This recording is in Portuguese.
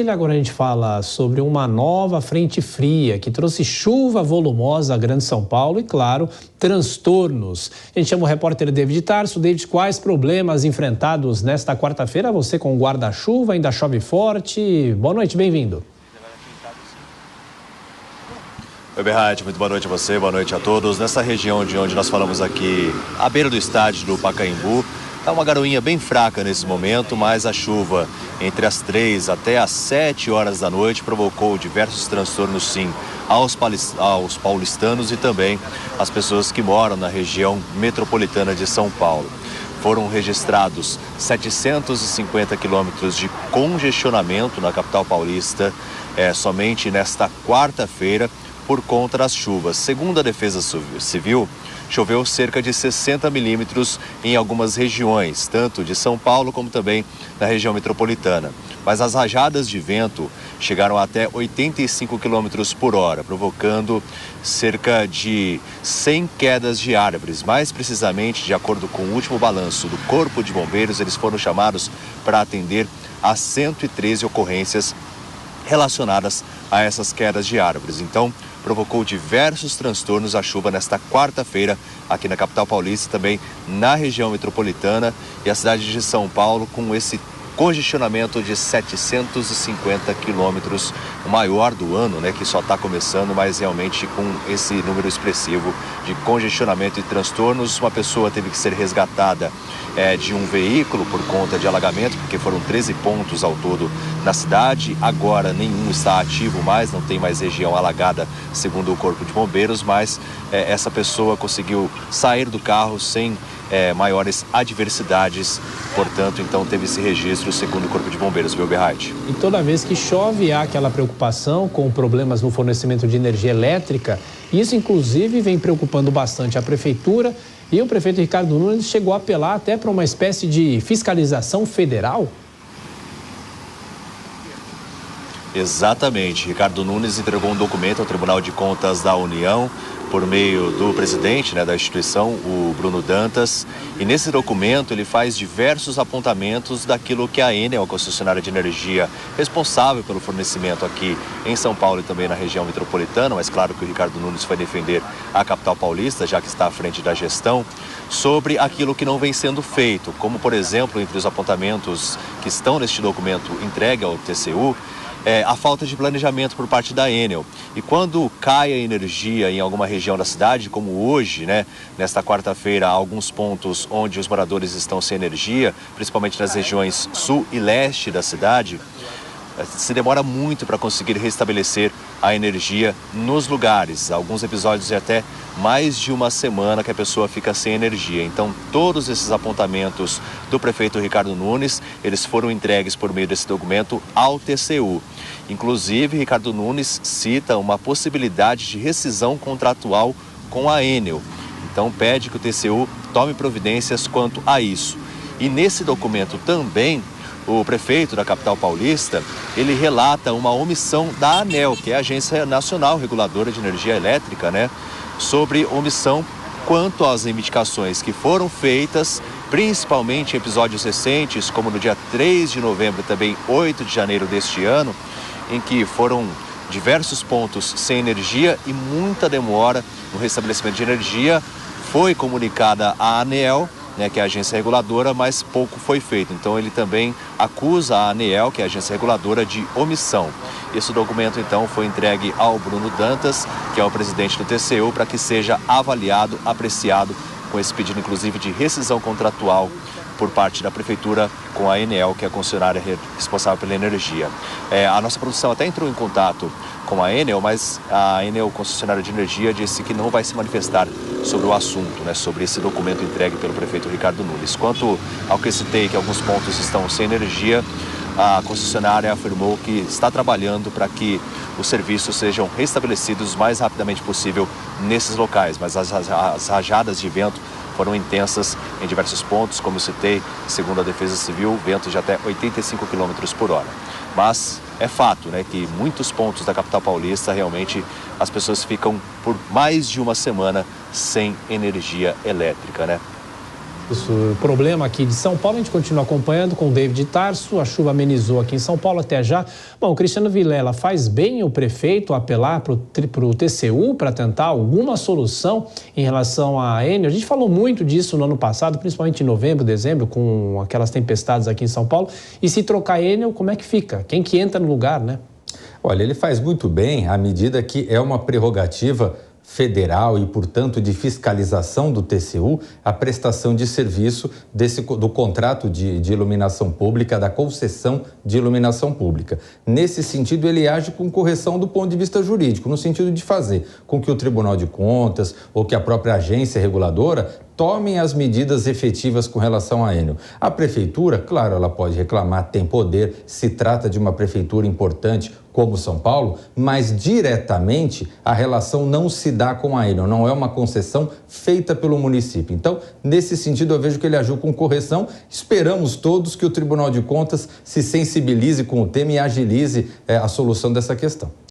Agora a gente fala sobre uma nova frente fria que trouxe chuva volumosa à Grande São Paulo e, claro, transtornos. A gente chama o repórter David Tarso. David, quais problemas enfrentados nesta quarta-feira? Você com o guarda-chuva, ainda chove forte. Boa noite, bem-vindo. Oi, Berrati, muito boa noite a você, boa noite a todos. Nessa região de onde nós falamos aqui, à beira do estádio do Pacaembu, está uma garoinha bem fraca nesse momento, mas a chuva entre as 3 até as 7 horas da noite provocou diversos transtornos, sim, aos paulistanos e também às pessoas que moram na região metropolitana de São Paulo. Foram registrados 750 quilômetros de congestionamento na capital paulista somente nesta quarta-feira por conta das chuvas. Segundo a Defesa Civil, choveu cerca de 60 milímetros em algumas regiões, tanto de São Paulo como também na região metropolitana. Mas as rajadas de vento chegaram até 85 quilômetros por hora, provocando cerca de 100 quedas de árvores. Mais precisamente, de acordo com o último balanço do Corpo de Bombeiros, eles foram chamados para atender a 113 ocorrências relacionadas a essas quedas de árvores. Então, provocou diversos transtornos a chuva nesta quarta-feira aqui na capital paulista e também na região metropolitana e a cidade de São Paulo com esse congestionamento de 750 quilômetros, o maior do ano, né, que só está começando, mas realmente com esse número expressivo de congestionamento e transtornos. Uma pessoa teve que ser resgatada de um veículo por conta de alagamento, porque foram 13 pontos ao todo na cidade. Agora nenhum está ativo mais, não tem mais região alagada, segundo o Corpo de Bombeiros, mas essa pessoa conseguiu sair do carro sem maiores adversidades, portanto, então teve esse registro segundo o Corpo de Bombeiros, viu, Berrati? E toda vez que chove há aquela preocupação com problemas no fornecimento de energia elétrica. Isso, inclusive, vem preocupando bastante a prefeitura e o prefeito Ricardo Nunes chegou a apelar até para uma espécie de fiscalização federal. Exatamente. Ricardo Nunes entregou um documento ao Tribunal de Contas da União por meio do presidente, da instituição, o Bruno Dantas. E nesse documento ele faz diversos apontamentos daquilo que a Enel, a concessionária de energia responsável pelo fornecimento aqui em São Paulo e também na região metropolitana, mas claro que o Ricardo Nunes vai defender a capital paulista, já que está à frente da gestão, sobre aquilo que não vem sendo feito, como por exemplo, entre os apontamentos que estão neste documento entregue ao TCU, a falta de planejamento por parte da Enel. E quando cai a energia em alguma região da cidade, como hoje, nesta quarta-feira, há alguns pontos onde os moradores estão sem energia, principalmente nas regiões sul e leste da cidade, se demora muito para conseguir restabelecer a energia nos lugares. Alguns episódios de até mais de uma semana que a pessoa fica sem energia. Então, todos esses apontamentos do prefeito Ricardo Nunes, eles foram entregues por meio desse documento ao TCU. Inclusive, Ricardo Nunes cita uma possibilidade de rescisão contratual com a Enel. Então, pede que o TCU tome providências quanto a isso. E nesse documento também, o prefeito da capital paulista, ele relata uma omissão da ANEEL, que é a Agência Nacional Reguladora de Energia Elétrica, sobre omissão quanto às indicações que foram feitas, principalmente em episódios recentes, como no dia 3 de novembro e também 8 de janeiro deste ano, em que foram diversos pontos sem energia e muita demora no restabelecimento de energia. Foi comunicada à ANEEL, que é a agência reguladora, mas pouco foi feito. Então ele também acusa a ANEEL, que é a agência reguladora, de omissão. Esse documento então foi entregue ao Bruno Dantas, que é o presidente do TCU, para que seja avaliado, apreciado, com esse pedido inclusive de rescisão contratual por parte da prefeitura com a Enel, que é a concessionária responsável pela energia. A nossa produção até entrou em contato com a Enel, mas a Enel, concessionária de energia, disse que não vai se manifestar sobre o assunto, sobre esse documento entregue pelo prefeito Ricardo Nunes. Quanto ao que citei, que alguns pontos estão sem energia, a concessionária afirmou que está trabalhando para que os serviços sejam restabelecidos o mais rapidamente possível nesses locais, mas as rajadas de vento foram intensas em diversos pontos, como eu citei, segundo a Defesa Civil, ventos de até 85 km por hora. Mas é fato, que muitos pontos da capital paulista, realmente, as pessoas ficam por mais de uma semana sem energia elétrica, Isso, o problema aqui de São Paulo, a gente continua acompanhando com o David Tarso, a chuva amenizou aqui em São Paulo até já. Bom, Cristiano Vilela, faz bem o prefeito apelar para o TCU para tentar alguma solução em relação à Enel? A gente falou muito disso no ano passado, principalmente em novembro, dezembro, com aquelas tempestades aqui em São Paulo. E se trocar a Enel, como é que fica? Quem que entra no lugar, né? Olha, ele faz muito bem à medida que é uma prerrogativa federal e, portanto, de fiscalização do TCU, a prestação de serviço do contrato de iluminação pública, da concessão de iluminação pública. Nesse sentido, ele age com correção do ponto de vista jurídico, no sentido de fazer com que o Tribunal de Contas ou que a própria agência reguladora tomem as medidas efetivas com relação à Enel. A prefeitura, claro, ela pode reclamar, tem poder, se trata de uma prefeitura importante como São Paulo, mas diretamente a relação não se dá com a Enel, não é uma concessão feita pelo município. Então, nesse sentido, eu vejo que ele agiu com correção. Esperamos todos que o Tribunal de Contas se sensibilize com o tema e agilize a solução dessa questão.